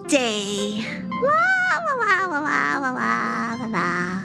day. La la la la la la la la la.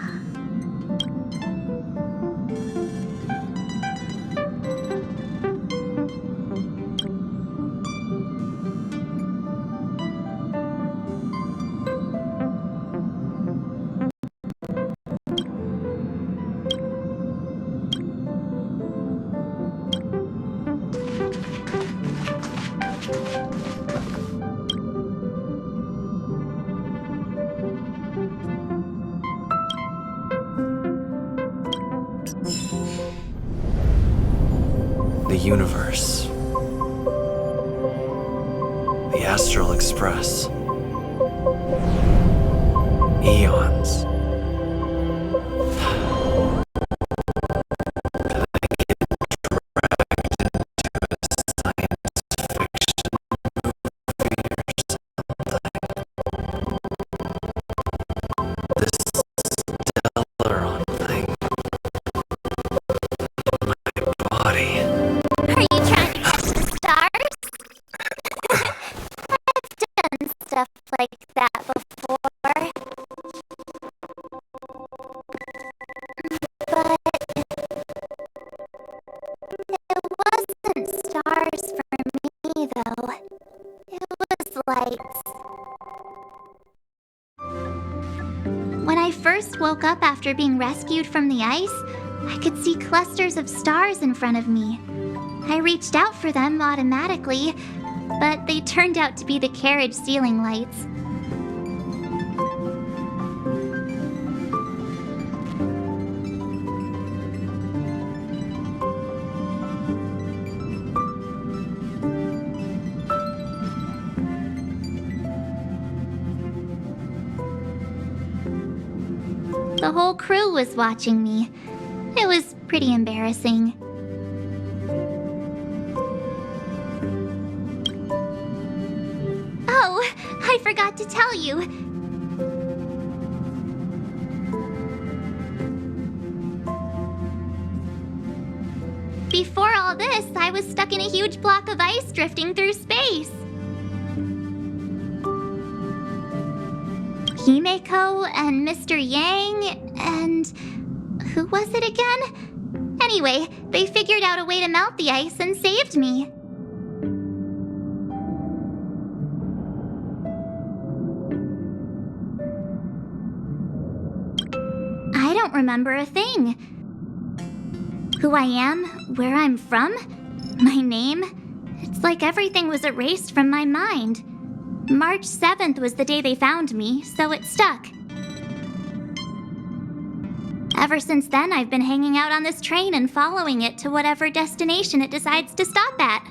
The universe. The Astral Express. Eons. Stuff like that before. But it wasn't stars for me, though. It was lights. When I first woke up after being rescued from the ice, I could see clusters of stars in front of me. I reached out for them automatically, but they turned out to be the carriage ceiling lights. The whole crew was watching me. It was pretty embarrassing. Oh, I forgot to tell you. Before all this, I was stuck in a huge block of ice drifting through space. Himeko and Mr. Yang and... who was it again? Anyway, they figured out a way to melt the ice and saved me. I don't remember a thing. Who I am, where I'm from, my name, it's like everything was erased from my mind. March 7th was the day they found me, so it stuck. Ever since then, I've been hanging out on this train and following it to whatever destination it decides to stop at.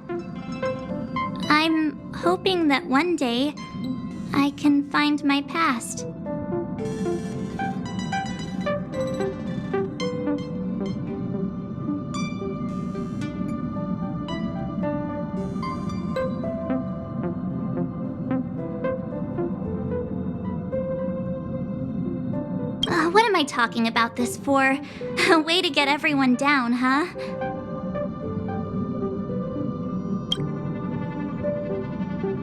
I'm hoping that one day I can find my past. What am I talking about this for? A way to get everyone down, huh?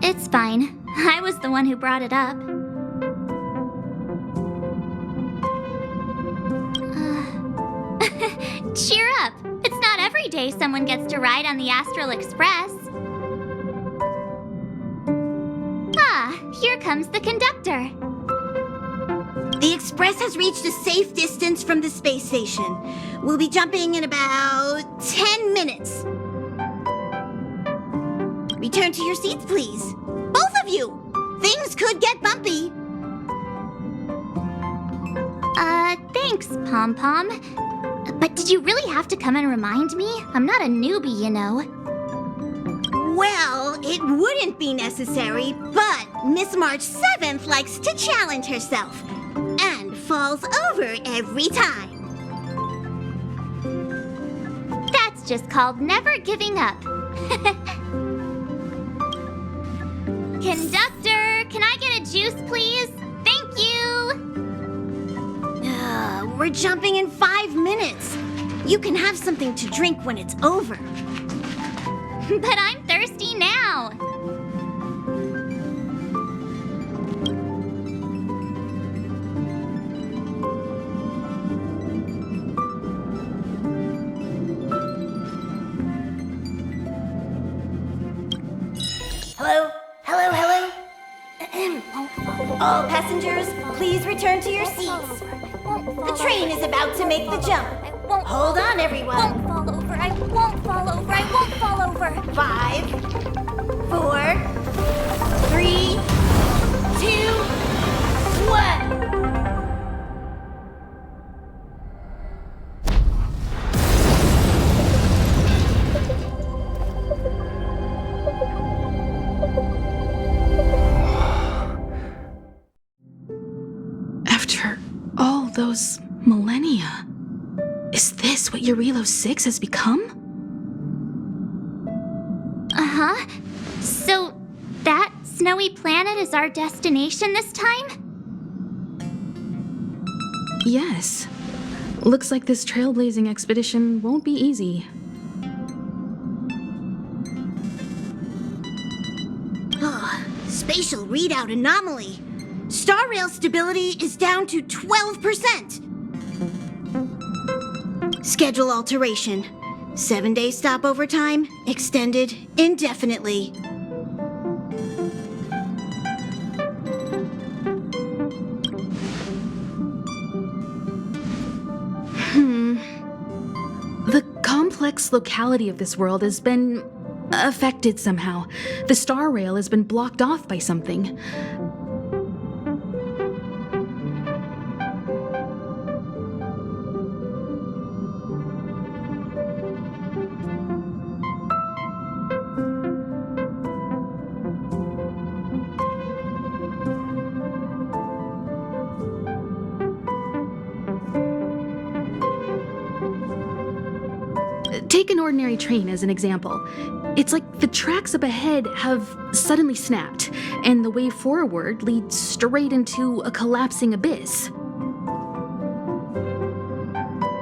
It's fine. I was the one who brought it up. Cheer up! It's not every day someone gets to ride on the Astral Express. Ah, here comes the conductor. The Express has reached a safe distance from the space station. We'll be jumping in about 10 minutes. Return to your seats, please. Both of you! Things could get bumpy. Thanks, Pom Pom. But did you really have to come and remind me? I'm not a newbie, you know. Well, it wouldn't be necessary, but Miss March 7th likes to challenge herself. And falls over every time. That's just called never giving up. Conductor, can I get a juice, please? Thank you! We're jumping in 5 minutes. You can have something to drink when it's over. But I'm thirsty now. Hello? Hello, hello? All passengers, please return to your seats. The train is about to make the jump. Hold on, everyone. I won't fall over. 5, 4, 3, 2, 1. After all those millennia, is this what Eurilo 6 has become? Uh-huh. So, that snowy planet is our destination this time? Yes. Looks like this trailblazing expedition won't be easy. Spatial readout anomaly. Star rail stability is down to 12%. Schedule alteration. 7-day stopover time extended indefinitely. The complex locality of this world has been affected somehow. The star rail has been blocked off by something. Take an ordinary train as an example. It's like the tracks up ahead have suddenly snapped, and the way forward leads straight into a collapsing abyss.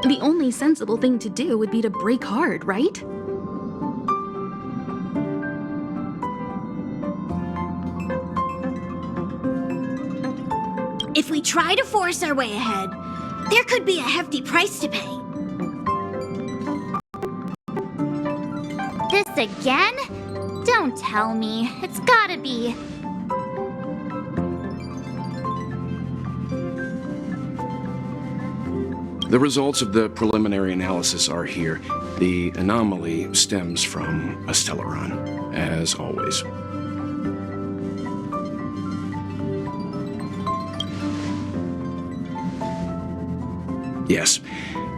The only sensible thing to do would be to brake hard, right? If we try to force our way ahead, there could be a hefty price to pay. This again? Don't tell me. It's gotta be. The results of the preliminary analysis are here. The anomaly stems from a stellaron, as always. Yes,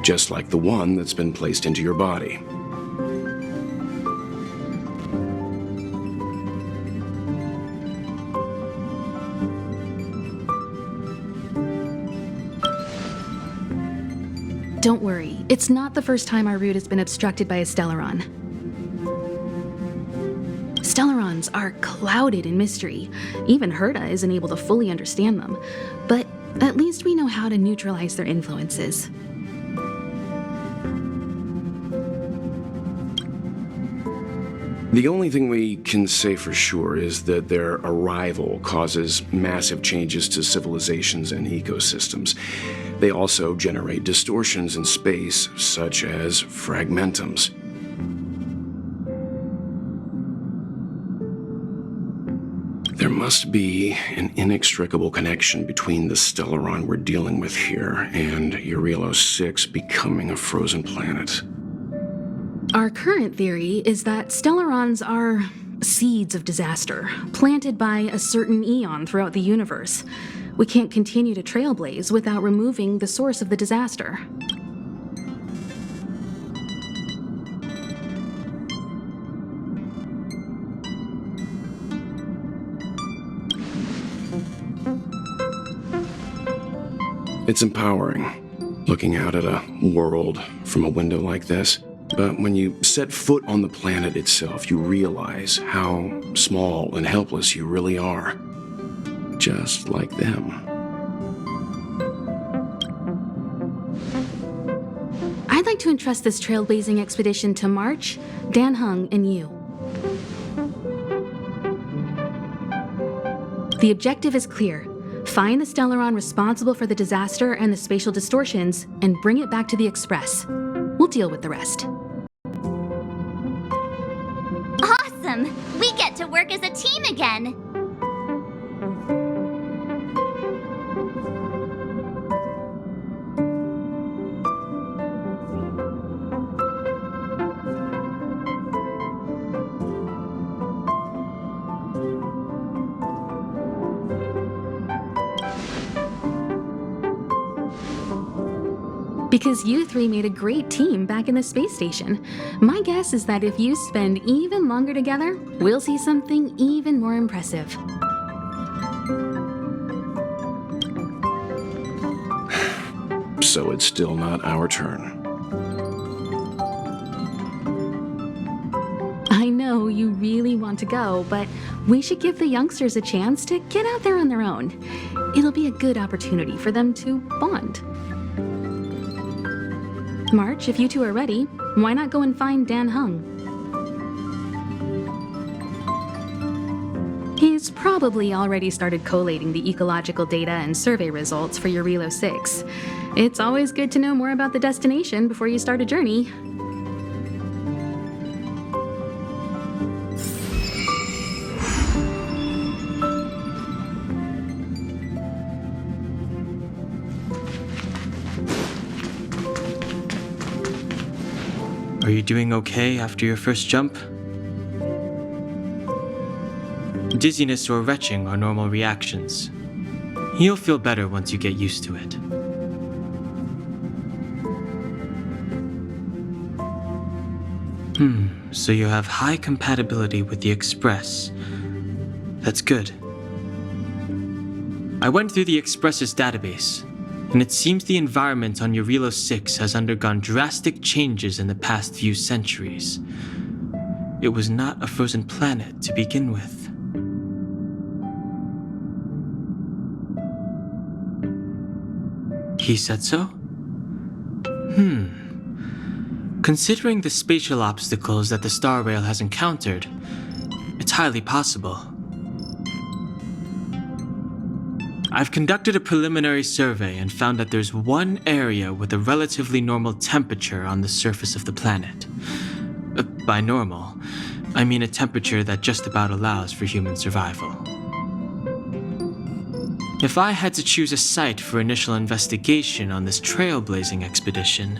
just like the one that's been placed into your body. Don't worry, it's not the first time our route has been obstructed by a stellaron. Stellarons are clouded in mystery. Even Herta isn't able to fully understand them. But at least we know how to neutralize their influences. The only thing we can say for sure is that their arrival causes massive changes to civilizations and ecosystems. They also generate distortions in space, such as fragmentums. There must be an inextricable connection between the stellaron we're dealing with here and Eurilo 6 becoming a frozen planet. Our current theory is that stellarons are seeds of disaster, planted by a certain eon throughout the universe. We can't continue to trailblaze without removing the source of the disaster. It's empowering, looking out at a world from a window like this. But when you set foot on the planet itself, you realize how small and helpless you really are. Just like them. I'd like to entrust this trailblazing expedition to March, Dan Hung, and you. The objective is clear. Find the stellaron responsible for the disaster and the spatial distortions, and bring it back to the Express. We'll deal with the rest. Awesome! awesome! We get to work as a team again! Because you three made a great team back in the space station. My guess is that if you spend even longer together, we'll see something even more impressive. So it's still not our turn. I know you really want to go, but we should give the youngsters a chance to get out there on their own. It'll be a good opportunity for them to bond. March, if you two are ready, why not go and find Dan Hung? He's probably already started collating the ecological data and survey results for your Relo 6. It's always good to know more about the destination before you start a journey. Are you doing okay after your first jump? Dizziness or retching are normal reactions. You'll feel better once you get used to it. So you have high compatibility with the Express. That's good. I went through the Express's database, and it seems the environment on your Relo 6 has undergone drastic changes in the past few centuries. It was not a frozen planet to begin with. He said so? Considering the spatial obstacles that the Star Rail has encountered, it's highly possible. I've conducted a preliminary survey and found that there's one area with a relatively normal temperature on the surface of the planet. By normal, I mean a temperature that just about allows for human survival. If I had to choose a site for initial investigation on this trailblazing expedition,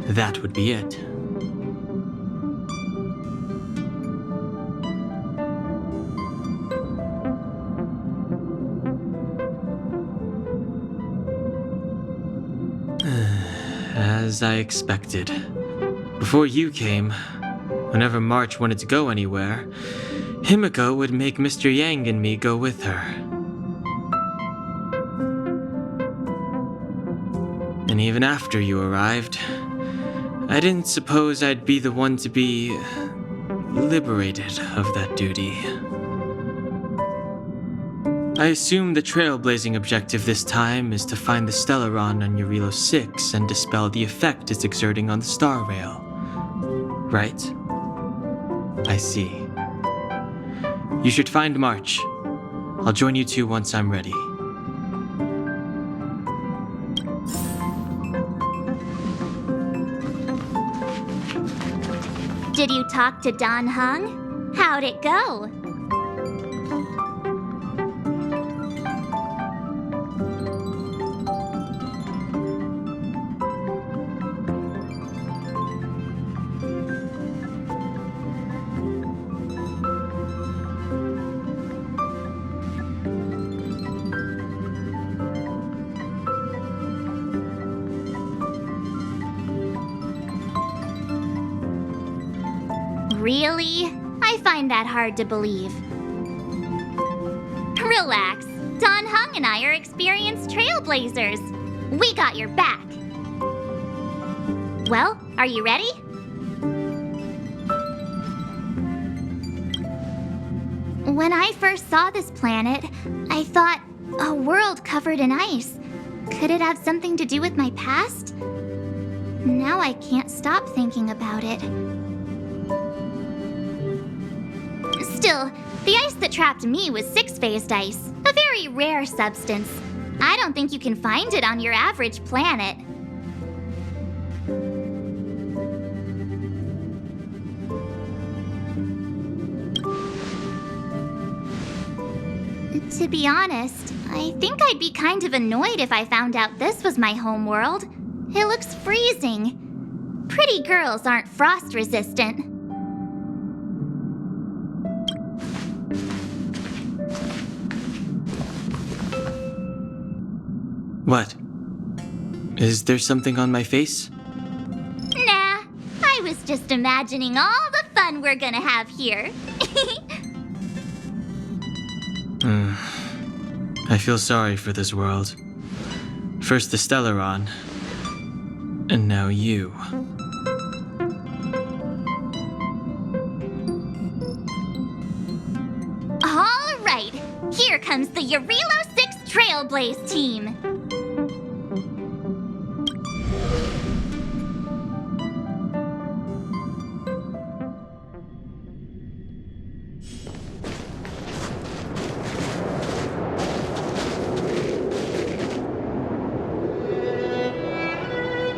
that would be it. As I expected. Before you came, whenever March wanted to go anywhere, Himiko would make Mr. Yang and me go with her. And even after you arrived, I didn't suppose I'd be the one to be liberated of that duty. I assume the trailblazing objective this time is to find the Stellaron on your Relo 6 and dispel the effect it's exerting on the Star Rail. Right? I see. You should find March. I'll join you two once I'm ready. Did you talk to Don Hung? How'd it go? Really? I find that hard to believe. Relax. Don Hung and I are experienced trailblazers. We got your back. Well, are you ready? When I first saw this planet, I thought, a world covered in ice. Could it have something to do with my past? Now I can't stop thinking about it. Still, the ice that trapped me was six-phased ice, a very rare substance. I don't think you can find it on your average planet. To be honest, I think I'd be kind of annoyed if I found out this was my home world. It looks freezing. Pretty girls aren't frost resistant. What? Is there something on my face? Nah, I was just imagining all the fun we're gonna have here. I feel sorry for this world. First the Stellaron, and now you. All right, here comes the Eurilo 6 Trailblaze team.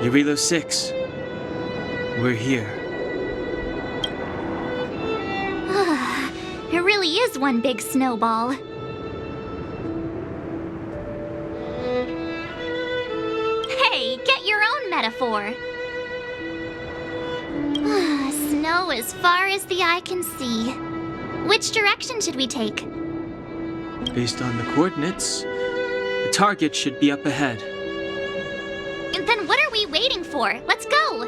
Eurilo 6. We're here. It really is one big snowball. Hey, get your own metaphor. Snow as far as the eye can see. Which direction should we take? Based on the coordinates, the target should be up ahead. Then what are we waiting for? Let's go!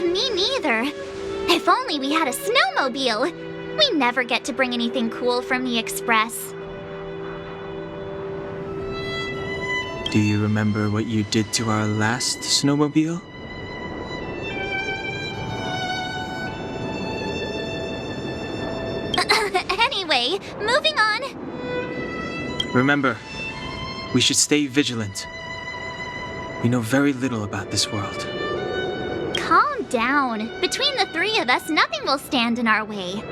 Me neither. If only we had a snowmobile. We never get to bring anything cool from the Express. Do you remember what you did to our last snowmobile? Anyway, moving on. Remember, we should stay vigilant. We know very little about this world. Calm down. Between the three of us, nothing will stand in our way.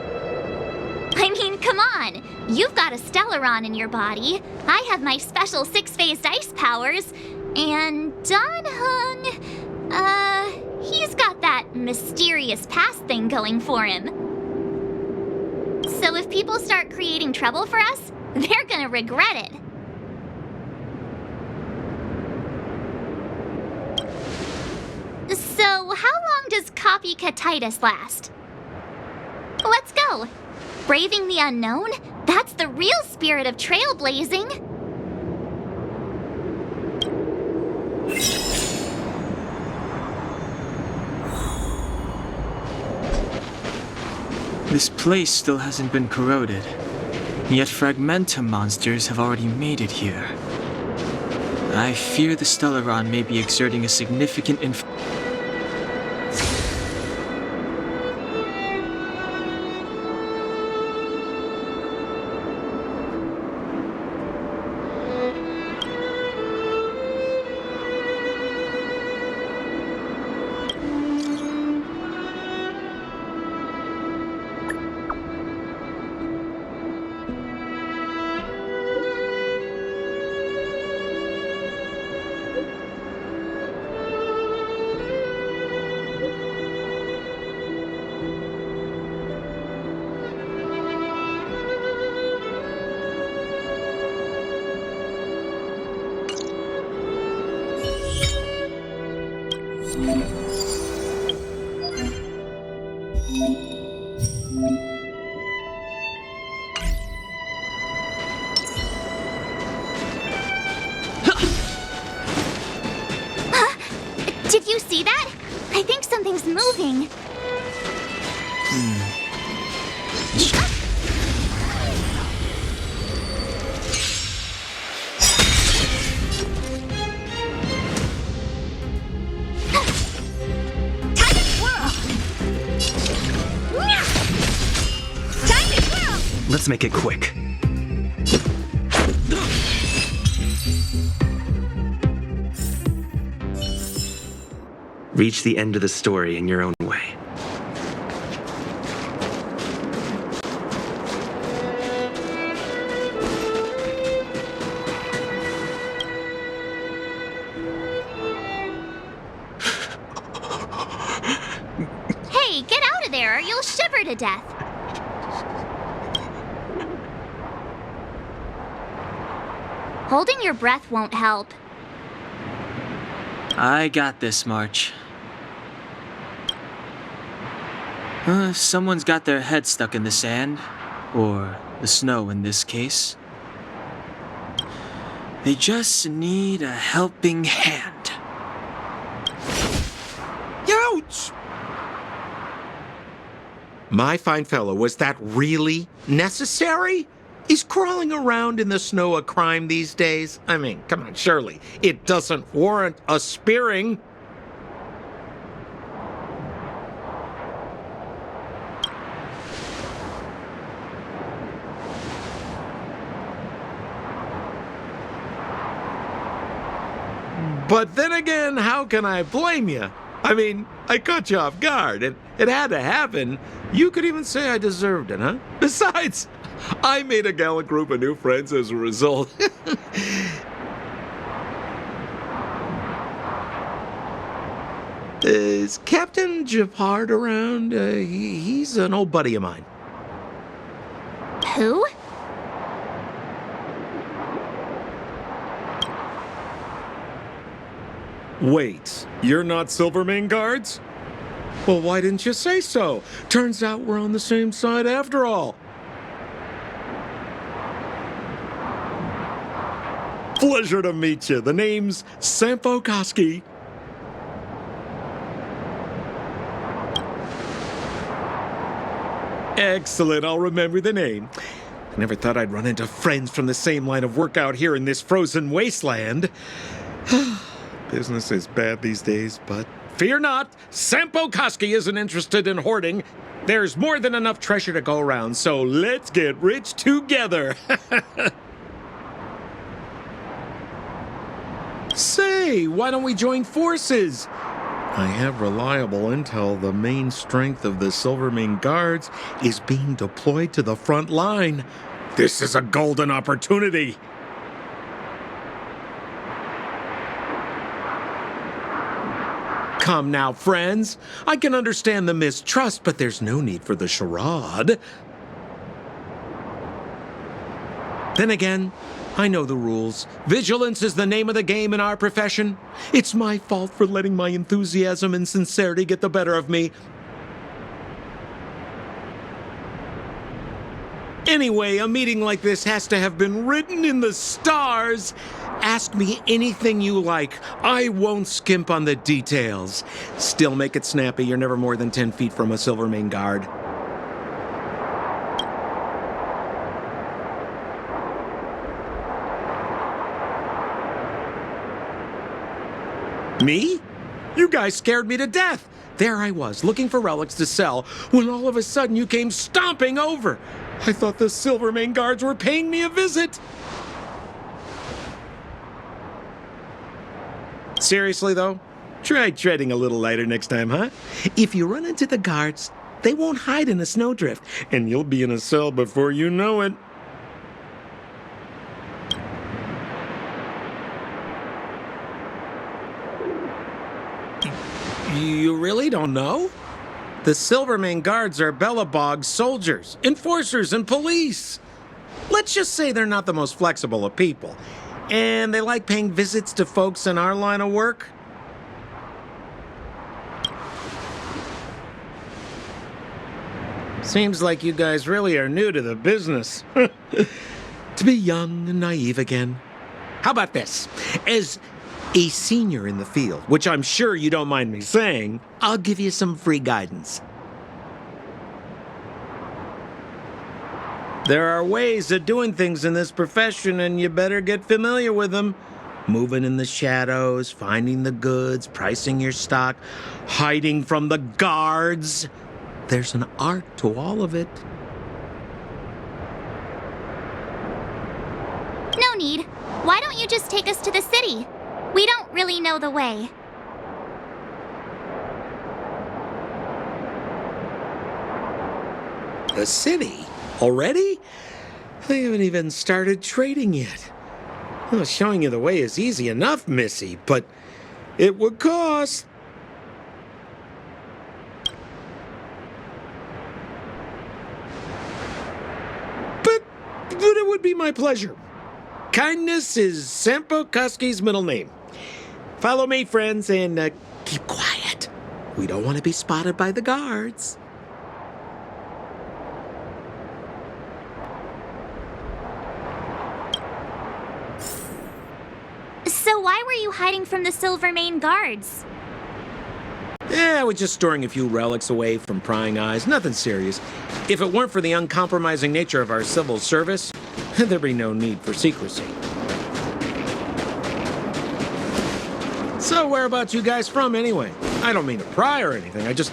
I mean, come on. You've got a Stellaron in your body. I have my special six-phased ice powers. And Dan Hung, he's got that mysterious past thing going for him. So if people start creating trouble for us, they're gonna regret it. So how long does copycatitis last? Let's go. Braving the unknown? That's the real spirit of trailblazing. This place still hasn't been corroded, yet Fragmentum monsters have already made it here. I fear the Stellaron may be exerting a significant Did you see that? I think something's moving. Time to swirl! Time to swirl! Let's make it quick. Reach the end of the story in your own way. to death. Holding your breath won't help. I got this, March. Someone's got their head stuck in the sand, or the snow in this case. They just need a helping hand. Ouch! My fine fellow, was that really necessary? Is crawling around in the snow a crime these days? I mean, come on, surely. It doesn't warrant a spearing. But then again, how can I blame you? I mean, I caught you off guard. It had to happen. You could even say I deserved it, huh? Besides, I made a gallant group of new friends as a result. Is Captain Japard around? He's an old buddy of mine. Who? Wait, you're not Silvermane guards? Well, why didn't you say so? Turns out we're on the same side after all. Pleasure to meet you. The name's Sampo Koski. Excellent, I'll remember the name. I never thought I'd run into friends from the same line of work out here in this frozen wasteland. Business is bad these days, but fear not, Sampo Koski isn't interested in hoarding. There's more than enough treasure to go around, so let's get rich together. Say, why don't we join forces? I have reliable intel the main strength of the Silvermane Guards is being deployed to the front line. This is a golden opportunity. Come now, friends. I can understand the mistrust, but there's no need for the charade. Then again, I know the rules. Vigilance is the name of the game in our profession. It's my fault for letting my enthusiasm and sincerity get the better of me. Anyway, a meeting like this has to have been written in the stars. Ask me anything you like. I won't skimp on the details. Still make it snappy. You're never more than 10 feet from a Silvermane guard. Me? You guys scared me to death. There I was, looking for relics to sell, when all of a sudden you came stomping over. I thought the Silvermane guards were paying me a visit. Seriously, though? Try treading a little lighter next time, huh? If you run into the guards, they won't hide in a snowdrift, and you'll be in a cell before you know it. You really don't know? The Silvermane guards are Belobog soldiers, enforcers, and police. Let's just say they're not the most flexible of people. And they like paying visits to folks in our line of work. Seems like you guys really are new to the business. To be young and naive again. How about this? As a senior in the field, which I'm sure you don't mind me saying, I'll give you some free guidance. There are ways of doing things in this profession, and you better get familiar with them. Moving in the shadows, finding the goods, pricing your stock, hiding from the guards. There's an art to all of it. No need. Why don't you just take us to the city? We don't really know the way. The city? Already? They haven't even started trading yet. Well, showing you the way is easy enough, Missy, but it would cost. would be my pleasure. Kindness is Sampo Koski's middle name. Follow me, friends, and keep quiet. We don't want to be spotted by the guards. So why were you hiding from the Silvermane guards? Yeah, I was just storing a few relics away from prying eyes. Nothing serious. If it weren't for the uncompromising nature of our civil service, there'd be no need for secrecy. So where about you guys from, anyway? I don't mean to pry or anything. I just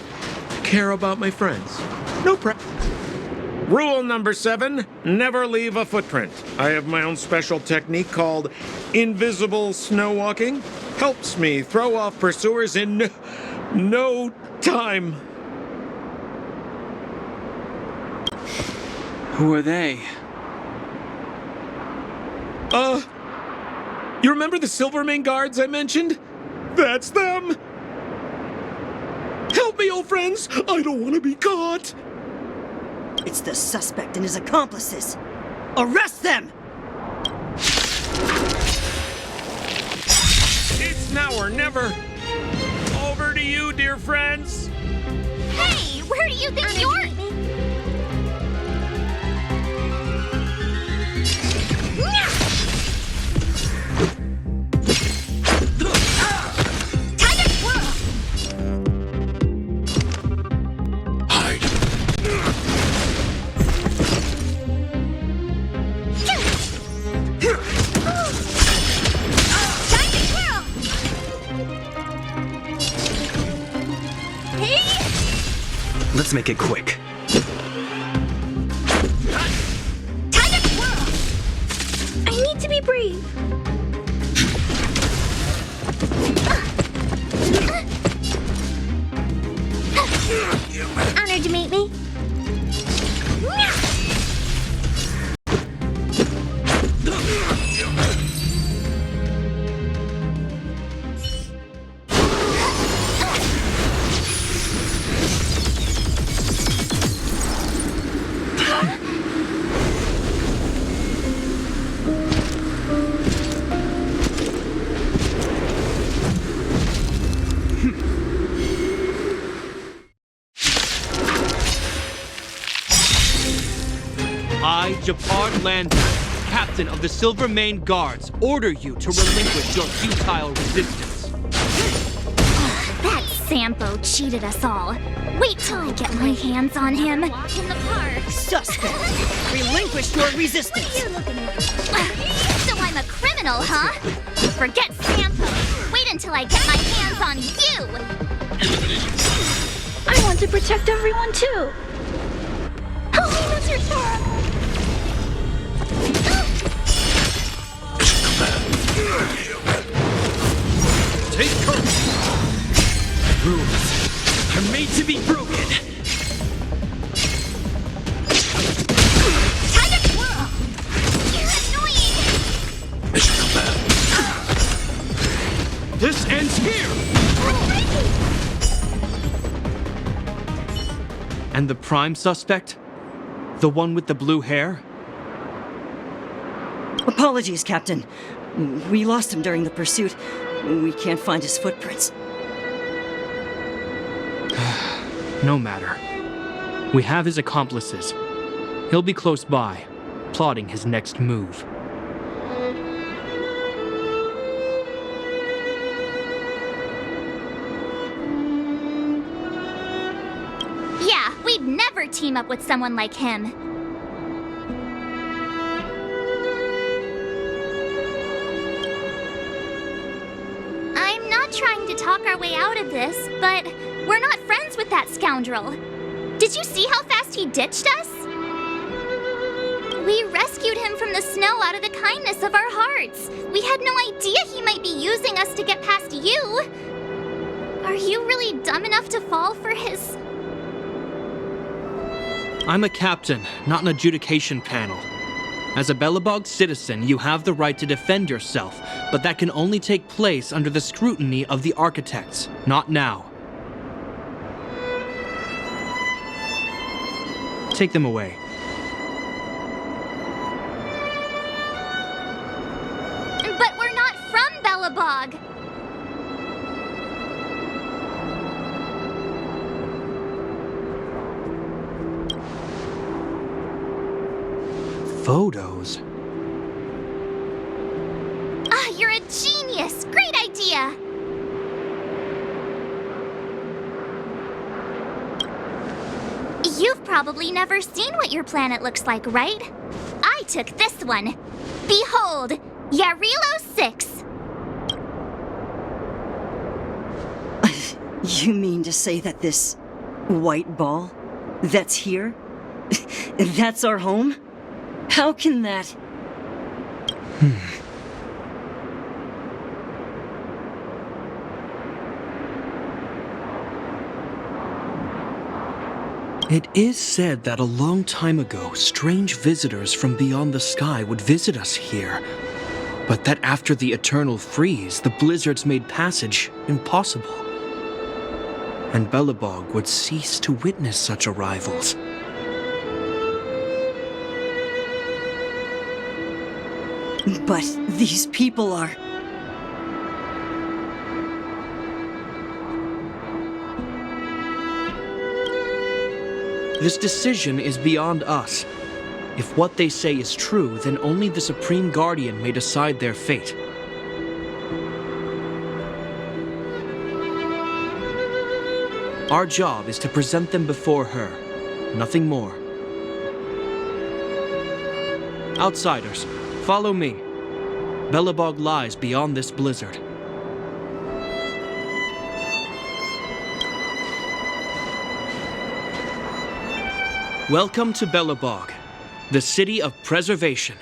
care about my friends. No Rule number 7, never leave a footprint. I have my own special technique called invisible snow walking. Helps me throw off pursuers in no time. Who are they? You remember the Silvermane guards I mentioned? That's them! Help me, old friends! I don't want to be caught! It's the suspect and his accomplices. Arrest them! It's now or never. Over to you, dear friends. Hey, where do you think you're... Tiger Swirl! Hide. Tiger Swirl! Hey! Let's make it quick. Tiger Swirl! I need to be brave. Honored to meet me. I, Japard Lander, captain of the Silvermane Guards, order you to relinquish your futile resistance. That Sampo cheated us all. Wait till I get my hands on him. Walk in the park. Suspect! Relinquish your resistance! So I'm a criminal, huh? Forget Sampo. Wait until I get my hands on you. I want to protect everyone too. Helena's your star. Take courage. Rules are made to be broken. Tiger Swirl! You're annoying! This ends here. And the prime suspect? The one with the blue hair? Apologies, Captain. We lost him during the pursuit. We can't find his footprints. No matter. We have his accomplices. He'll be close by, plotting his next move. Yeah, we'd never team up with someone like him. I'm not trying to talk our way out of this, but we're not friends with that scoundrel. Did you see how fast he ditched us? We rescued him from the snow out of the kindness of our hearts. We had no idea he might be using us to get past you. Are you really dumb enough to fall for his... I'm a captain, not an adjudication panel. As a Belobog citizen, you have the right to defend yourself, but that can only take place under the scrutiny of the architects, not now. Take them away. Belobog! Photos? Ah, you're a genius! Great idea! You've probably never seen what your planet looks like, right? I took this one. Behold, Yarilo 6. You mean to say that this white ball that's here, that's our home? How can that... It is said that a long time ago, strange visitors from beyond the sky would visit us here. But that after the eternal freeze, the blizzards made passage impossible. And Belobog would cease to witness such arrivals. But these people are... This decision is beyond us. If what they say is true, then only the Supreme Guardian may decide their fate. Our job is to present them before her. Nothing more. Outsiders, follow me. Belobog lies beyond this blizzard. Welcome to Belobog, the city of preservation.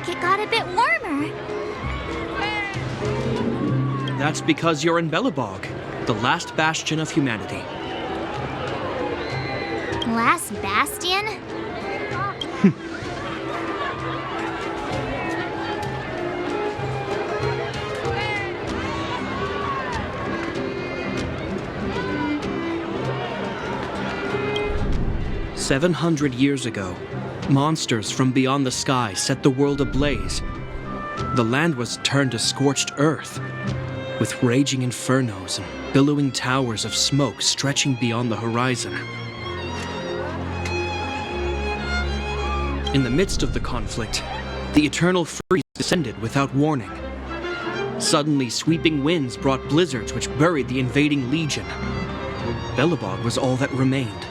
It got a bit warmer. That's because you're in Belobog, the last bastion of humanity. Last bastion? "700 years ago, monsters from beyond the sky set the world ablaze. The land was turned to scorched earth, with raging infernos and billowing towers of smoke stretching beyond the horizon. In the midst of the conflict, the eternal freeze descended without warning. Suddenly, sweeping winds brought blizzards which buried the invading legion. Belobog was all that remained.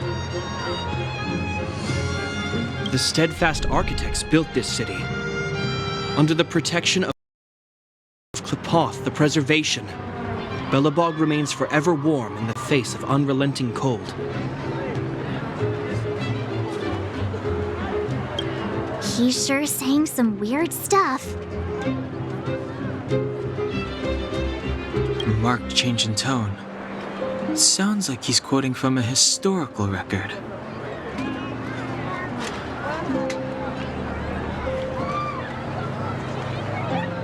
The steadfast architects built this city. Under the protection of Klepoth, the preservation, Belobog remains forever warm in the face of unrelenting cold. He's sure saying some weird stuff. A marked change in tone. It sounds like he's quoting from a historical record.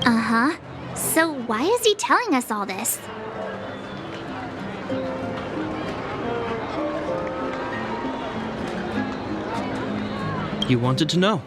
Uh-huh. So why is he telling us all this? You wanted to know.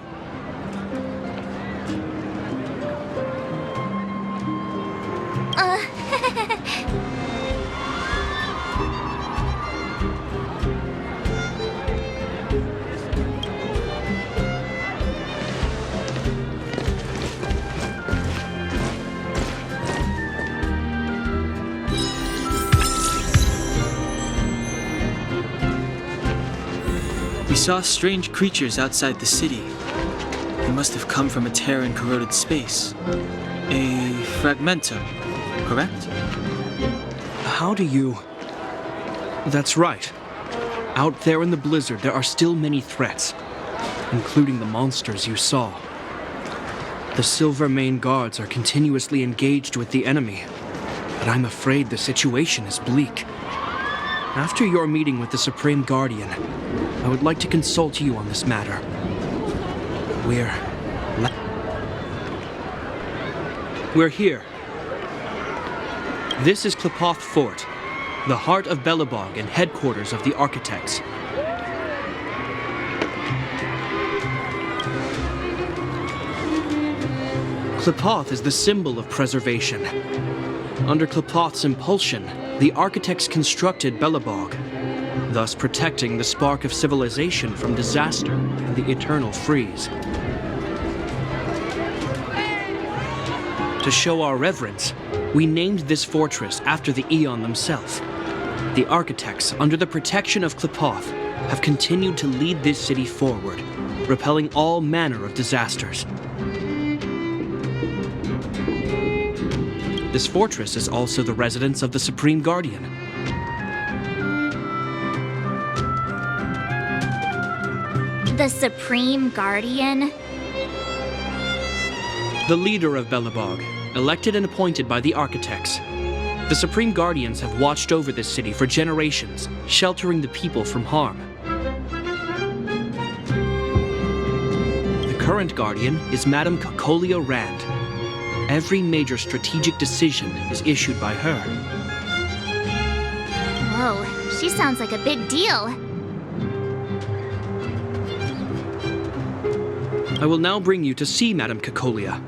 We saw strange creatures outside the city. They must have come from a tear in corroded space. A fragmentum, correct? How do you... That's right. Out there in the blizzard, there are still many threats, including the monsters you saw. The Silver Mane guards are continuously engaged with the enemy, but I'm afraid the situation is bleak. After your meeting with the Supreme Guardian, I would like to consult you on this matter. We're here. This is Qlipoth Fort, the heart of Belobog and headquarters of the Architects. Qlipoth is the symbol of preservation. Under Qlipoth's impulsion, the Architects constructed Belobog, thus protecting the spark of civilization from disaster and the eternal freeze. To show our reverence, we named this fortress after the Aeon themselves. The Architects, under the protection of Qlipoth, have continued to lead this city forward, repelling all manner of disasters. This fortress is also the residence of the Supreme Guardian. The Supreme Guardian? The leader of Belobog, elected and appointed by the Architects. The Supreme Guardians have watched over this city for generations, sheltering the people from harm. The current Guardian is Madame Cocolia Rand. Every major strategic decision is issued by her. Whoa, she sounds like a big deal. I will now bring you to see Madame Cocolia.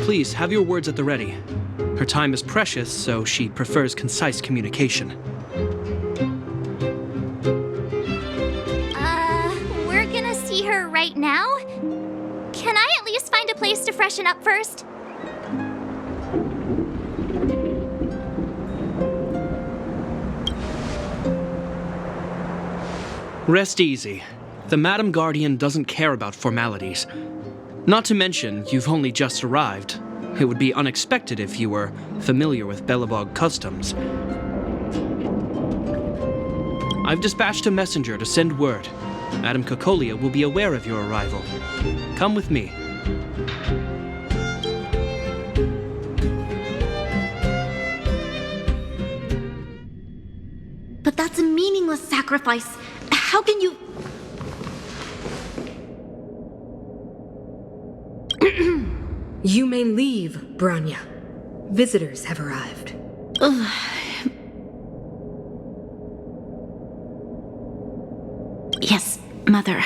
Please have your words at the ready. Her time is precious, so she prefers concise communication. We're gonna see her right now? Can I at least find a place to freshen up first? Rest easy. The Madam Guardian doesn't care about formalities. Not to mention, you've only just arrived. It would be unexpected if you were familiar with Belobog customs. I've dispatched a messenger to send word. Madame Cocolia will be aware of your arrival. Come with me. But that's a meaningless sacrifice. How can you... You may leave, Branya. Visitors have arrived. Yes, Mother.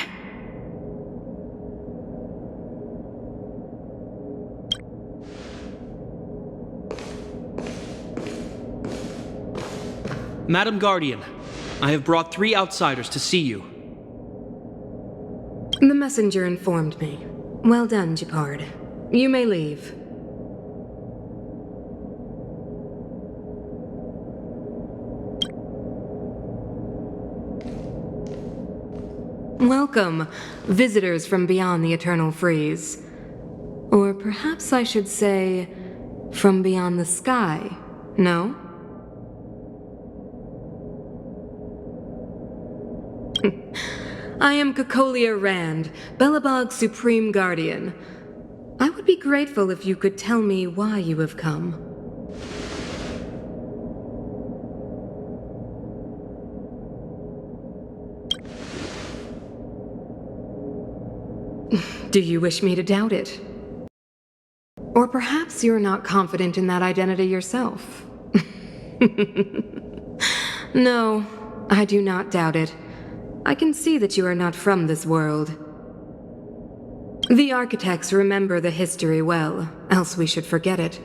Madam Guardian, I have brought 3 outsiders to see you. The messenger informed me. Well done, Gepard. You may leave. Welcome, visitors from beyond the eternal freeze. Or perhaps I should say, from beyond the sky, no? I am Cocolia Rand, Belobog's Supreme Guardian. I would be grateful if you could tell me why you have come. Do you wish me to doubt it? Or perhaps you're not confident in that identity yourself. No, I do not doubt it. I can see that you are not from this world. The Architects remember the history well, else we should forget it.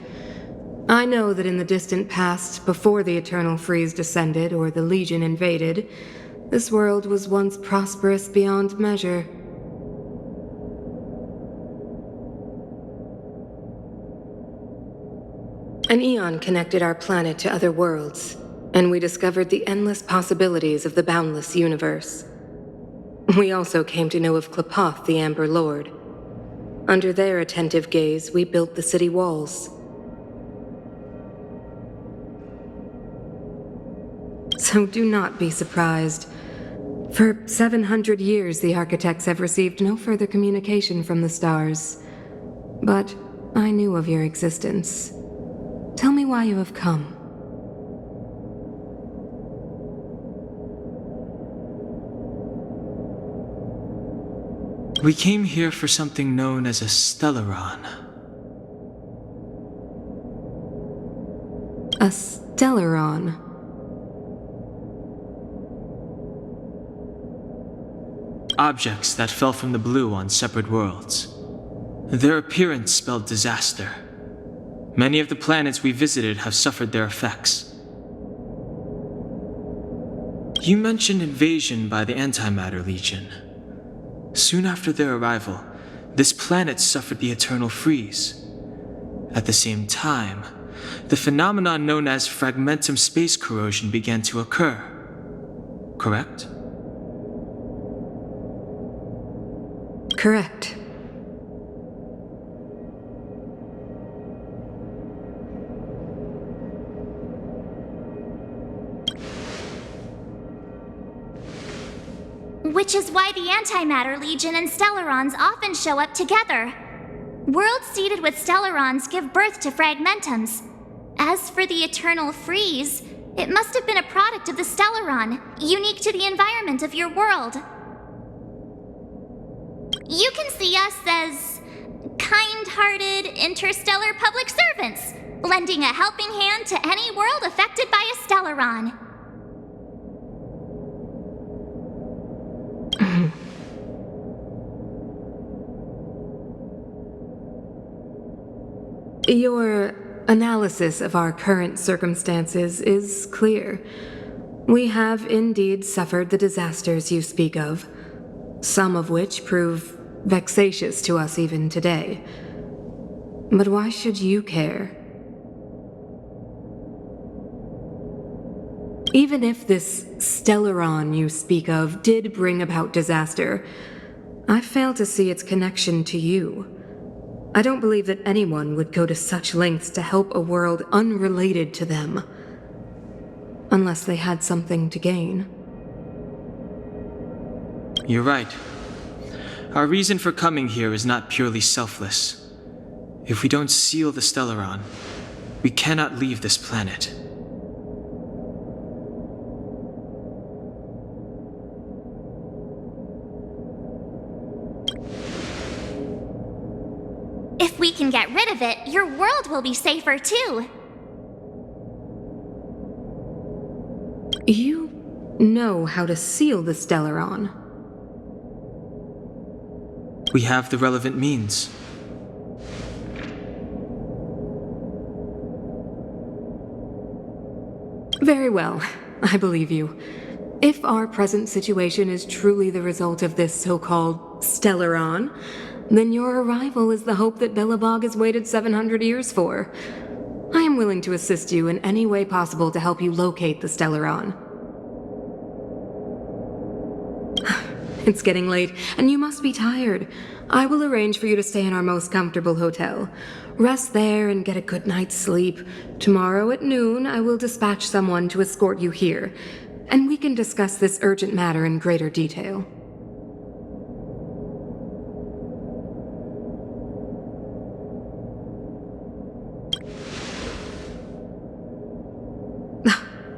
I know that in the distant past, before the Eternal Freeze descended or the Legion invaded, this world was once prosperous beyond measure. An eon connected our planet to other worlds, and we discovered the endless possibilities of the boundless universe. We also came to know of Qlipoth, the Amber Lord. Under their attentive gaze, we built the city walls. So do not be surprised. For 700 years, the architects have received no further communication from the stars. But I knew of your existence. Tell me why you have come. We came here for something known as a Stellaron. A Stellaron. Objects that fell from the blue on separate worlds. Their appearance spelled disaster. Many of the planets we visited have suffered their effects. You mentioned invasion by the Antimatter Legion. Soon after their arrival, this planet suffered the eternal freeze. At the same time, the phenomenon known as fragmentum space corrosion began to occur. Correct? Correct. Which is why the Antimatter Legion and Stellarons often show up together. Worlds seeded with Stellarons give birth to fragmentums. As for the eternal freeze, it must have been a product of the Stellaron, unique to the environment of your world. You can see us as kind-hearted interstellar public servants, lending a helping hand to any world affected by a Stellaron. Your analysis of our current circumstances is clear. We have indeed suffered the disasters you speak of, some of which prove vexatious to us even today. But why should you care? Even if this Stellaron you speak of did bring about disaster, I fail to see its connection to you. I don't believe that anyone would go to such lengths to help a world unrelated to them, unless they had something to gain. You're right. Our reason for coming here is not purely selfless. If we don't seal the Stellaron, we cannot leave this planet. If we can get rid of it, your world will be safer too. You know how to seal the Stellaron. We have the relevant means. Very well, I believe you. If our present situation is truly the result of this so-called Stellaron, then your arrival is the hope that Belobog has waited 700 years for. I am willing to assist you in any way possible to help you locate the Stellaron. It's getting late, and you must be tired. I will arrange for you to stay in our most comfortable hotel. Rest there and get a good night's sleep. Tomorrow at noon, I will dispatch someone to escort you here, and we can discuss this urgent matter in greater detail.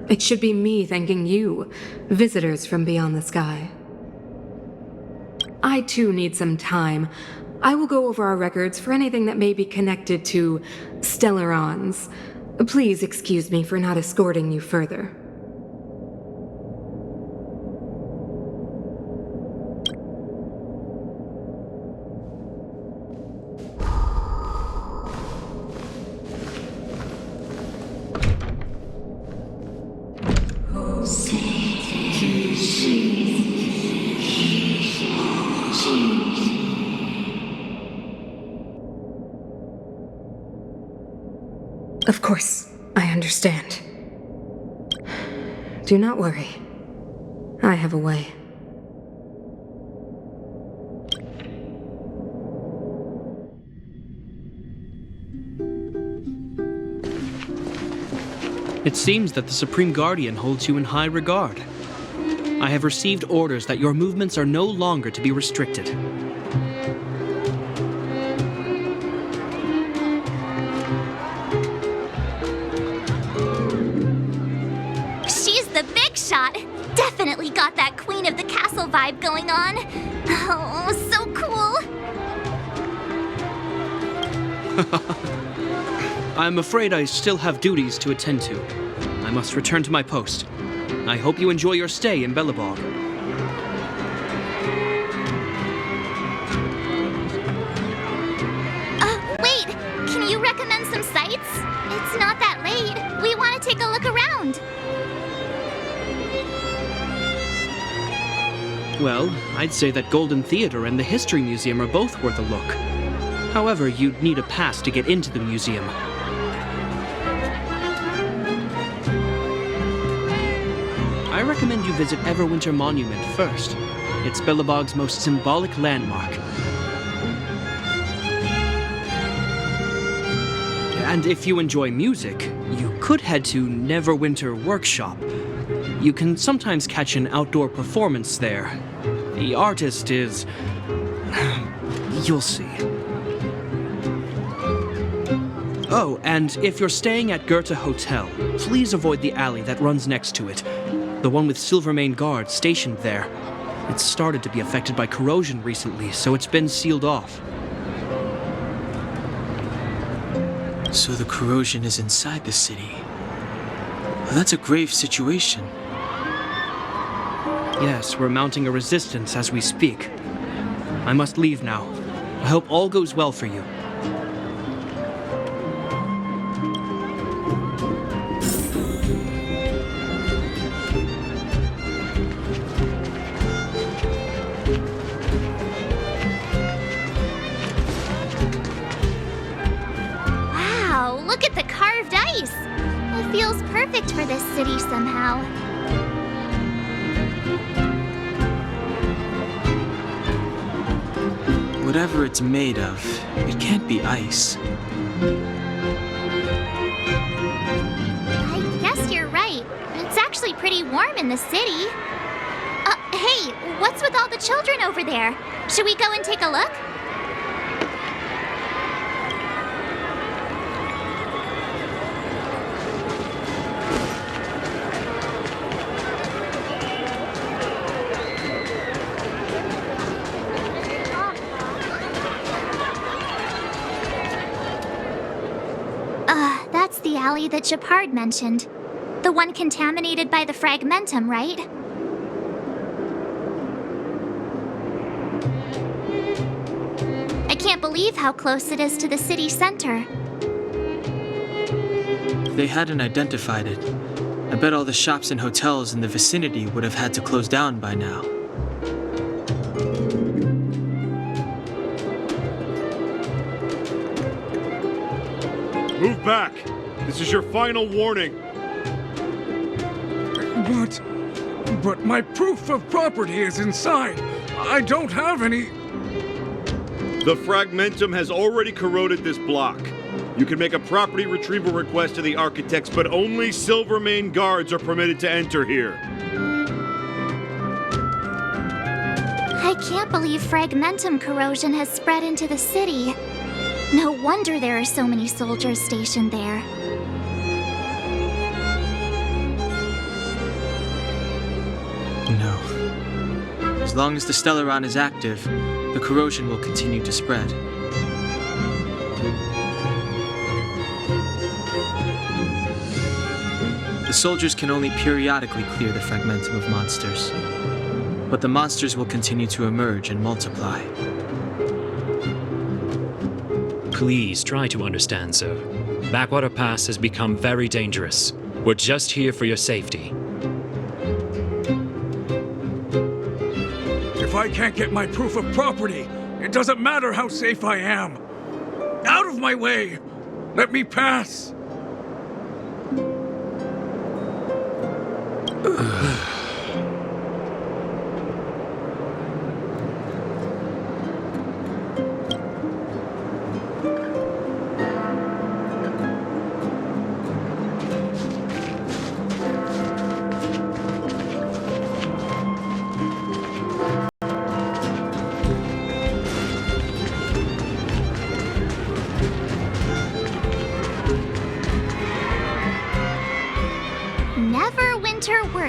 It should be me thanking you, visitors from beyond the sky. I too need some time. I will go over our records for anything that may be connected to Stellarons. Please excuse me for not escorting you further. Of course, I understand. Do not worry. I have a way. It seems that the Supreme Guardian holds you in high regard. I have received orders that your movements are no longer to be restricted. She's the big shot! Definitely got that Queen of the Castle vibe going on. Oh, so cool! I'm afraid I still have duties to attend to. I must return to my post. I hope you enjoy your stay in Belobog. Wait! Can you recommend some sights? It's not that late. We want to take a look around. Well, I'd say that Golden Theater and the History Museum are both worth a look. However, you'd need a pass to get into the museum. I recommend you visit Everwinter Monument first. It's Belobog's most symbolic landmark. And if you enjoy music, you could head to Neverwinter Workshop. You can sometimes catch an outdoor performance there. The artist is... you'll see. Oh, and if you're staying at Goethe Hotel, please avoid the alley that runs next to it. The one with Silvermane guards stationed there. It's started to be affected by corrosion recently, so it's been sealed off. So the corrosion is inside the city. Well, that's a grave situation. Yes, we're mounting a resistance as we speak. I must leave now. I hope all goes well for you. Wow, look at the carved ice! It feels perfect for this city somehow. Whatever it's made of, it can't be ice. I guess you're right. It's actually pretty warm in the city. Hey, what's with all the children over there? Should we go and take a look? That's the alley that Shepard mentioned. The one contaminated by the fragmentum, right? I can't believe how close it is to the city center. If they hadn't identified it, I bet all the shops and hotels in the vicinity would have had to close down by now. Move back! This is your final warning! But my proof of property is inside. I don't have any... The fragmentum has already corroded this block. You can make a property retrieval request to the architects, but only Silvermane guards are permitted to enter here. I can't believe fragmentum corrosion has spread into the city. No wonder there are so many soldiers stationed there. No. As long as the Stellaron is active, the corrosion will continue to spread. The soldiers can only periodically clear the fragmentum of monsters, but the monsters will continue to emerge and multiply. Please try to understand, sir. Backwater Pass has become very dangerous. We're just here for your safety. If I can't get my proof of property, it doesn't matter how safe I am. Out of my way! Let me pass!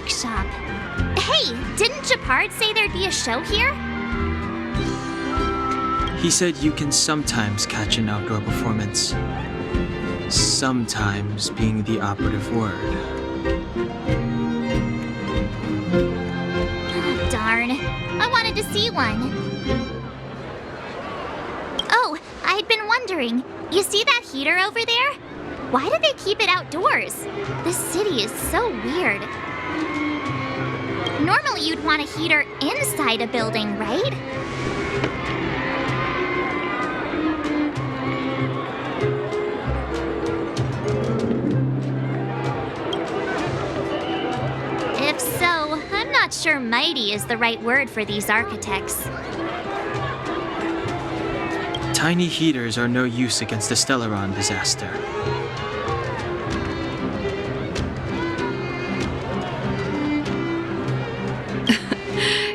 workshop. Hey, didn't Japard say there'd be a show here? He said you can sometimes catch an outdoor performance. Sometimes being the operative word. Darn. I wanted to see one. Oh, I'd been wondering. You see that heater over there? Why do they keep it outdoors? This city is so weird. Normally you'd want a heater inside a building, right? If so, I'm not sure mighty is the right word for these architects. Tiny heaters are no use against the Stellaron disaster.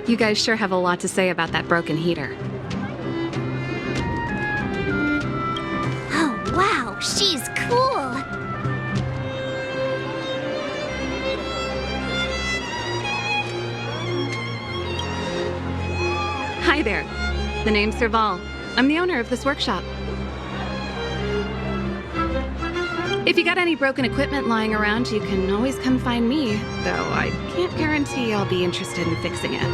You guys sure have a lot to say about that broken heater. Oh, wow, she's cool. Hi there. The name's Serval. I'm the owner of this workshop. If you got any broken equipment lying around, you can always come find me, though I can't guarantee I'll be interested in fixing it.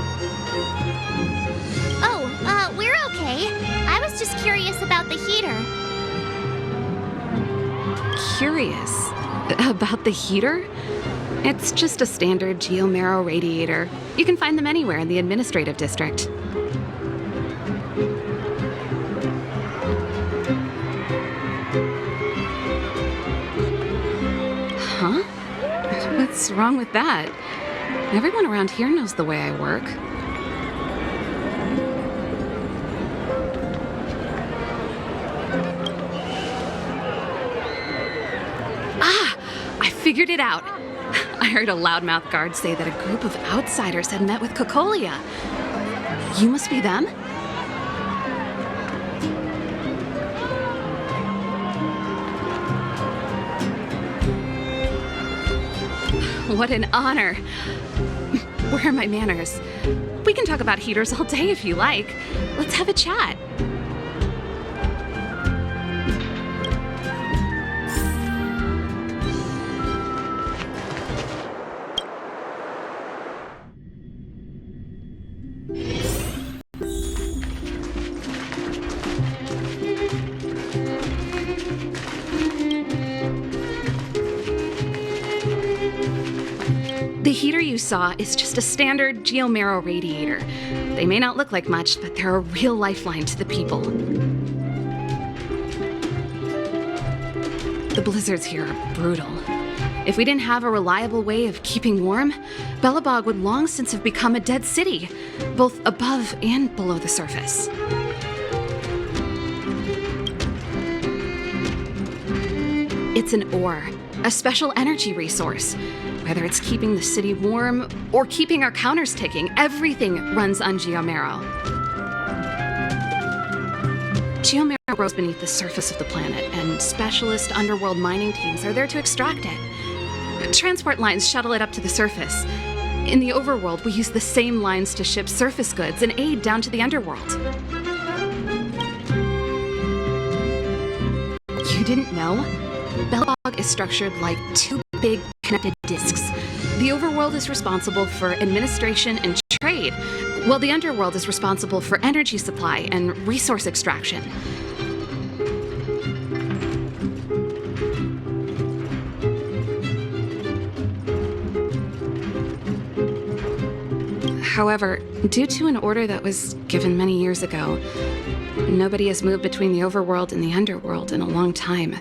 Oh, we're okay. I was just curious about the heater. Curious? About the heater? It's just a standard geomarrow radiator. You can find them anywhere in the administrative district. Huh? What's wrong with that? Everyone around here knows the way I work. Ah! I figured it out. I heard a loudmouth guard say that a group of outsiders had met with Cocolia. You must be them? What an honor. Where are my manners? We can talk about heaters all day if you like. Let's have a chat. The heater you saw is just a standard geomarrow radiator. They may not look like much, but they're a real lifeline to the people. The blizzards here are brutal. If we didn't have a reliable way of keeping warm, Belobog would long since have become a dead city, both above and below the surface. It's an ore, a special energy resource. Whether it's keeping the city warm or keeping our counters ticking, everything runs on geomarrow. Geomarrow grows beneath the surface of the planet, and specialist underworld mining teams are there to extract it. Transport lines shuttle it up to the surface. In the overworld, we use the same lines to ship surface goods and aid down to the underworld. You didn't know? Belobog is structured like two big connected disks. The overworld is responsible for administration and trade, while the underworld is responsible for energy supply and resource extraction. However, due to an order that was given many years ago, nobody has moved between the overworld and the underworld in a long time.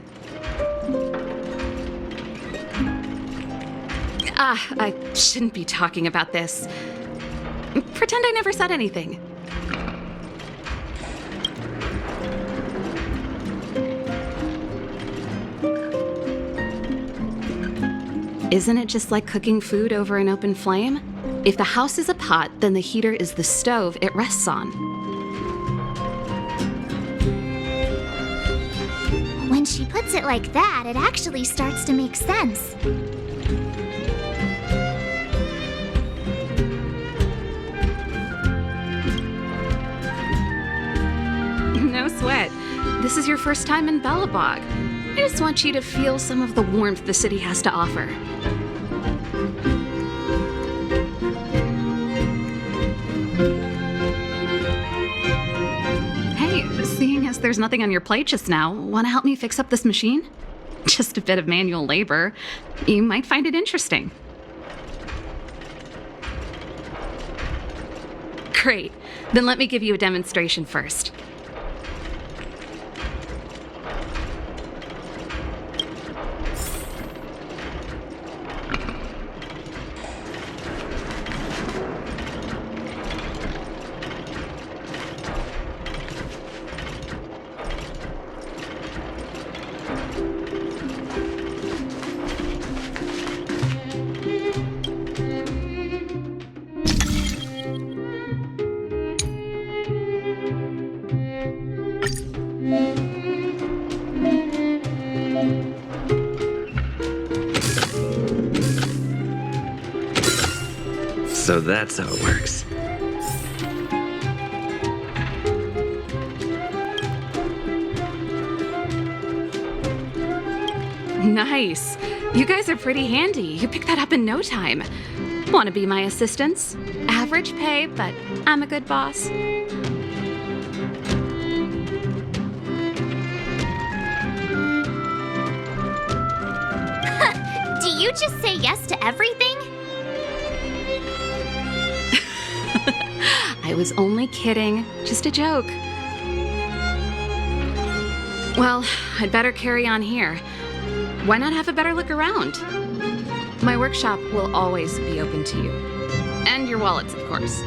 I shouldn't be talking about this. Pretend I never said anything. Isn't it just like cooking food over an open flame? If the house is a pot, then the heater is the stove it rests on. When she puts it like that, it actually starts to make sense. this is your first time in Belobog. I just want you to feel some of the warmth the city has to offer. Hey, seeing as there's nothing on your plate just now, want to help me fix up this machine? Just a bit of manual labor. You might find it interesting. Great. Then let me give you a demonstration first. So that's how it works. Nice. You guys are pretty handy. You picked that up in no time. Want to be my assistants? Average pay, but I'm a good boss. Do you just say yes to everything? I was only kidding. Just a joke. Well, I'd better carry on here. Why not have a better look around? My workshop will always be open to you. And your wallets, of course.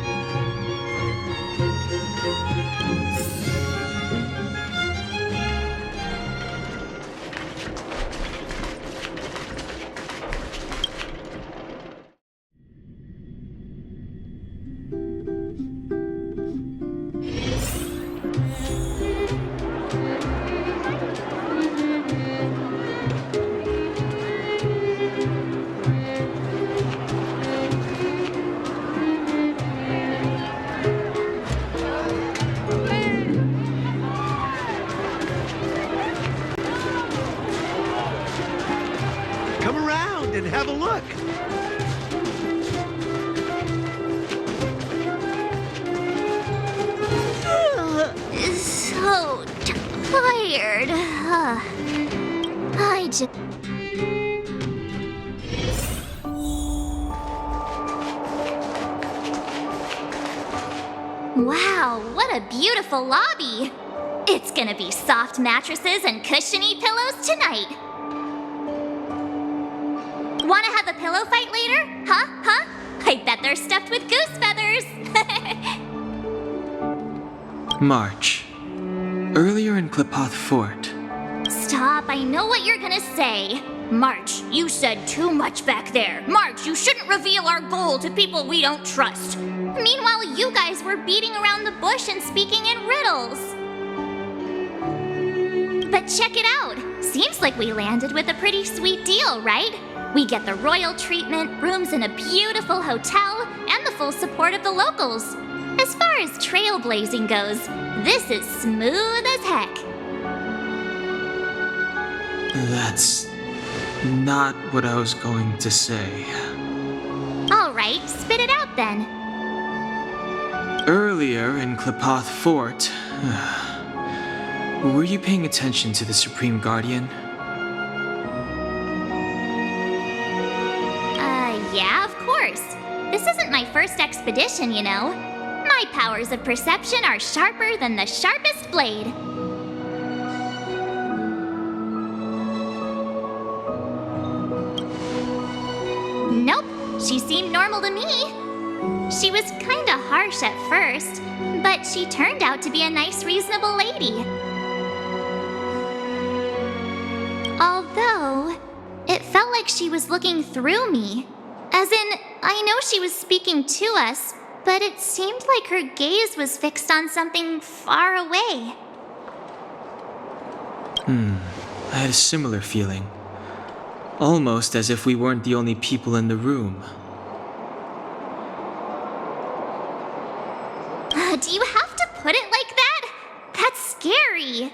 Come around and have a look. So tired. I just... Wow, what a beautiful lobby! It's gonna be soft mattresses and cushiony pillows tonight. Wanna have a pillow fight later? Huh? I bet they're stuffed with goose feathers. March. Earlier in Klipoth Fort. Stop, I know what you're gonna say. March, you said too much back there. March, you shouldn't reveal our goal to people we don't trust. Meanwhile, you guys were beating around the bush and speaking in riddles. But check it out. Seems like we landed with a pretty sweet deal, right? We get the royal treatment, rooms in a beautiful hotel, and the full support of the locals. As far as trailblazing goes, this is smooth as heck. That's not what I was going to say. All right, spit it out then. Earlier in Klipoth Fort, were you paying attention to the Supreme Guardian? Yeah, of course. This isn't my first expedition, you know. My powers of perception are sharper than the sharpest blade. Nope, she seemed normal to me. She was kinda harsh at first, but she turned out to be a nice, reasonable lady. Although, it felt like she was looking through me. As in, I know she was speaking to us, but it seemed like her gaze was fixed on something far away. I had a similar feeling. Almost as if we weren't the only people in the room. Do you have to put it like that? That's scary.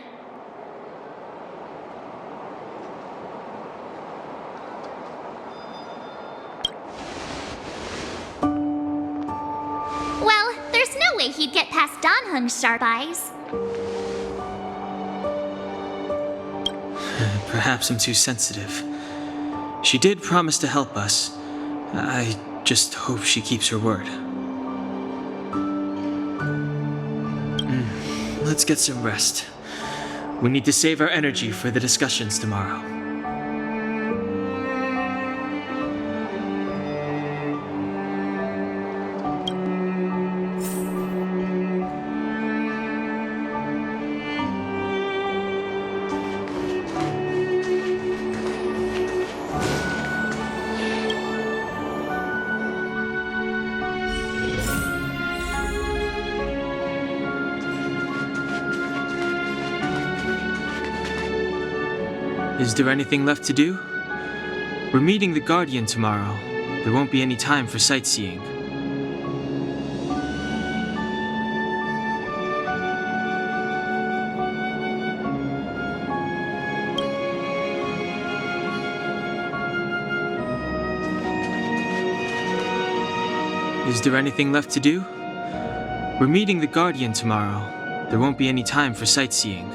way he'd get past Danhung's sharp eyes. Perhaps I'm too sensitive. She did promise to help us. I just hope she keeps her word. Let's get some rest. We need to save our energy for the discussions tomorrow. Is there anything left to do? We're meeting the Guardian tomorrow. There won't be any time for sightseeing. Is there anything left to do? We're meeting the Guardian tomorrow. There won't be any time for sightseeing.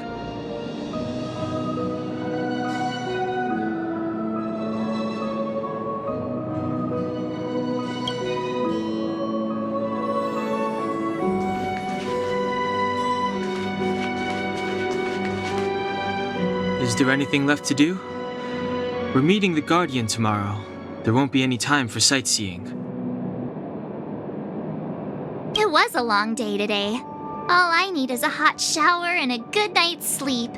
Is there anything left to do? We're meeting the Guardian tomorrow. There won't be any time for sightseeing. It was a long day today. All I need is a hot shower and a good night's sleep.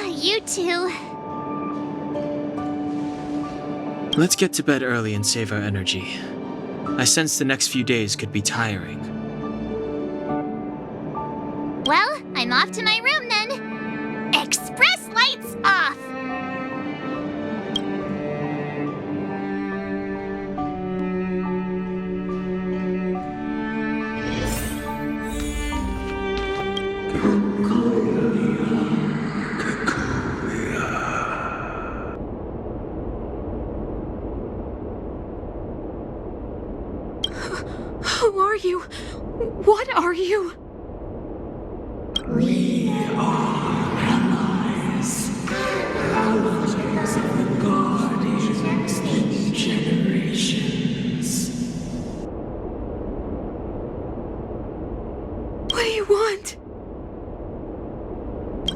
You too. Let's get to bed early and save our energy. I sense the next few days could be tiring. Well, I'm off to my room then. Express lights off! Who are you? What are you? We are allies. Relatives of the Guardians in generations. What do you want?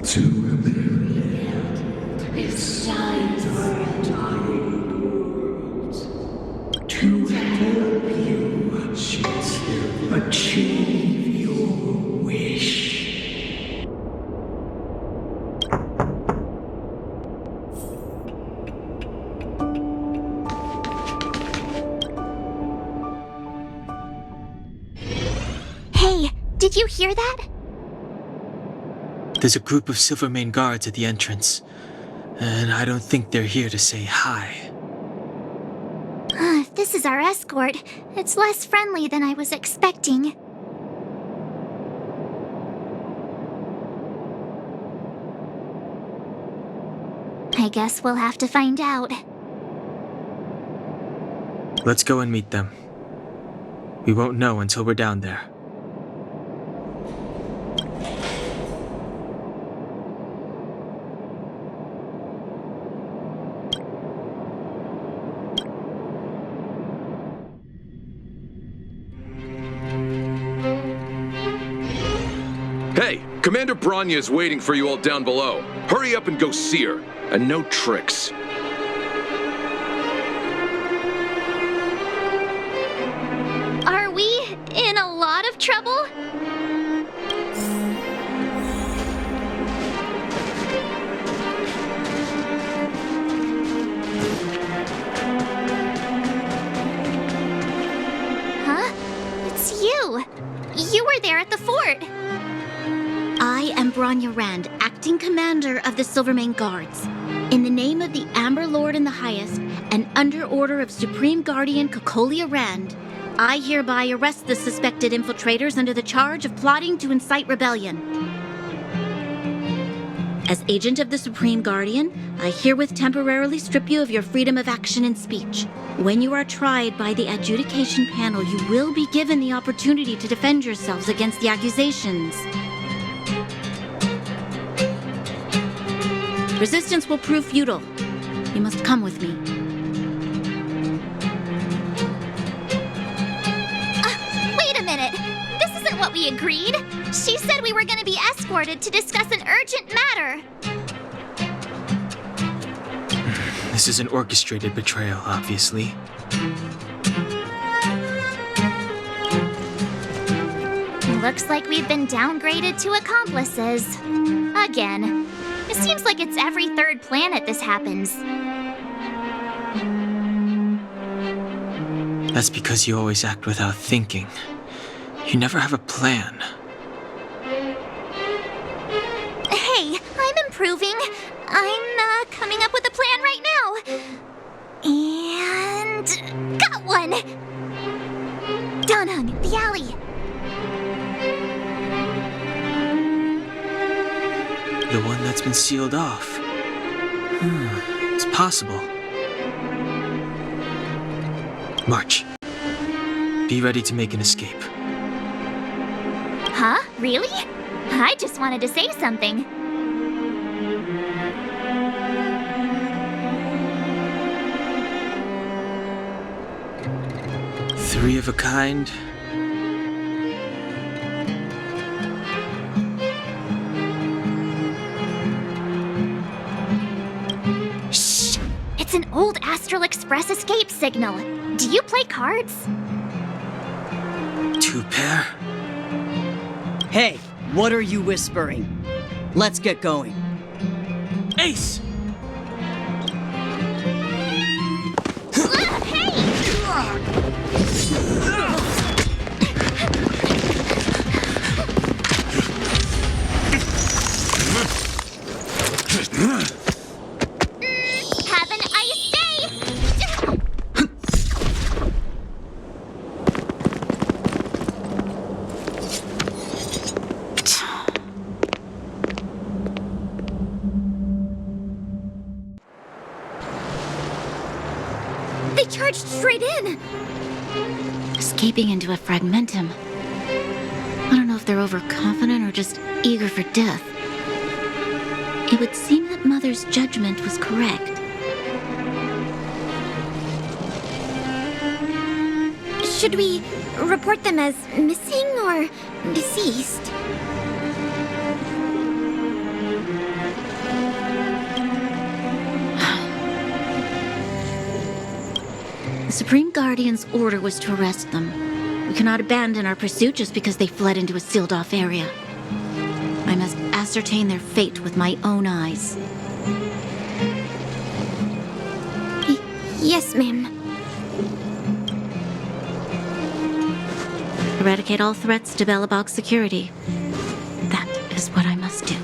To rebuild its signs for a dying world. To help you achieve your wish. Hey, did you hear that? There's a group of Silvermane guards at the entrance, and I don't think they're here to say hi. If this is our escort, it's less friendly than I was expecting. I guess we'll have to find out. Let's go and meet them. We won't know until we're down there. Hey, Commander Bronya is waiting for you all down below. Hurry up and go see her. And no tricks. Are we in a lot of trouble? Huh? It's you. You were there at the fort. I am Bronya Rand, acting commander of the Silvermane Guards. In the name of the Amber Lord in the Highest, and under order of Supreme Guardian Kokolia Rand, I hereby arrest the suspected infiltrators under the charge of plotting to incite rebellion. As agent of the Supreme Guardian, I herewith temporarily strip you of your freedom of action and speech. When you are tried by the adjudication panel, you will be given the opportunity to defend yourselves against the accusations. Resistance will prove futile. You must come with me. Wait a minute. This isn't what we agreed. She said we were going to be escorted to discuss an urgent matter. This is an orchestrated betrayal, obviously. Looks like we've been downgraded to accomplices. Again. It seems like it's every third planet this happens. That's because you always act without thinking. You never have a plan. Hey, I'm improving. I'm coming up with a plan right now. And got one! Donhung, the alley. The one that's been sealed off. It's possible. March. Be ready to make an escape. Huh? Really? I just wanted to say something. Three of a kind. Shh! It's an old Astral Express escape signal. Do you play cards? Two pair? Hey, what are you whispering? Let's get going. Ace! Have an ice day! They charged straight in! Escaping into a fragmentum. I don't know if they're overconfident or just eager for death. It would seem that Mother's judgment was correct. Should we report them as missing or deceased? The Supreme Guardian's order was to arrest them. We cannot abandon our pursuit just because they fled into a sealed-off area. I must ascertain their fate with my own eyes. Yes, ma'am. Eradicate all threats to Belobog security. That is what I must do.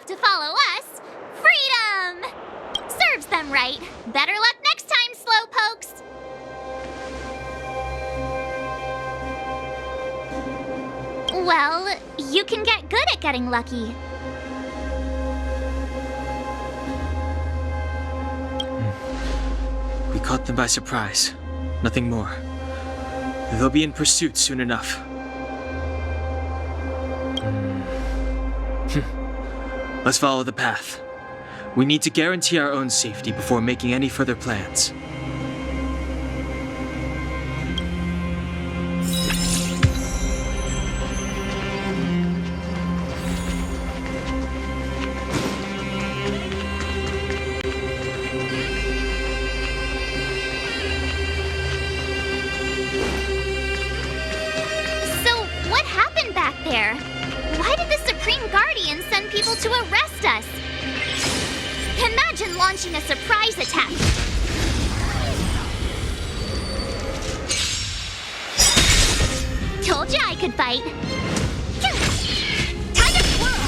To follow us. Freedom! Serves them right. Better luck next time, slowpokes. Well, you can get good at getting lucky. We caught them by surprise. Nothing more. They'll be in pursuit soon enough. Let's follow the path. We need to guarantee our own safety before making any further plans. So, what happened back there? Why did the Supreme Guardian send people to arrest us? Imagine launching a surprise attack. Told you I could fight. Time to swirl.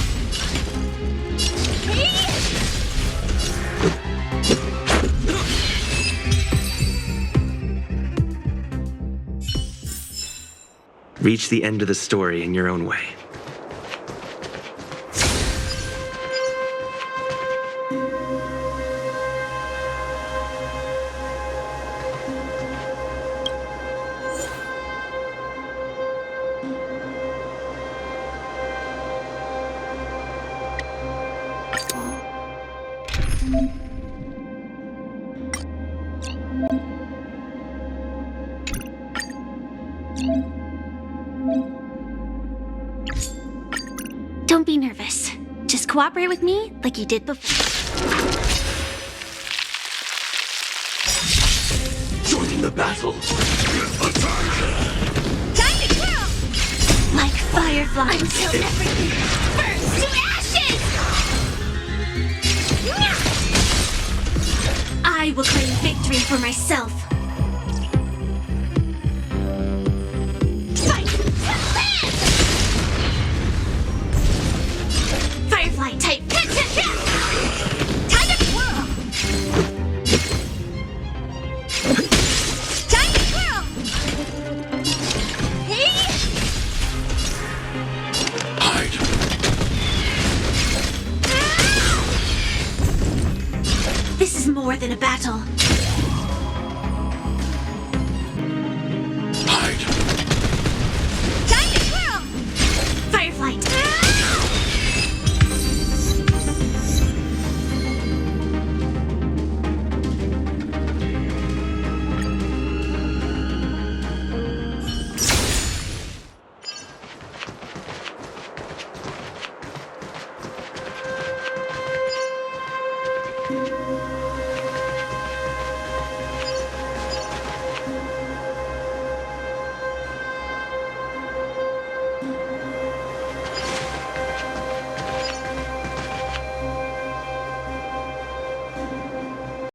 Reach the end of the story in your own way. Don't be nervous. Just cooperate with me like you did before. Joining the battle. Attack! Time to twirl! Like fireflies. Until everything burns to ashes! I will claim victory for myself. Fight to land! Firefly type. Time to twirl! Time to twirl! Hey! Hide. This is more than a battle.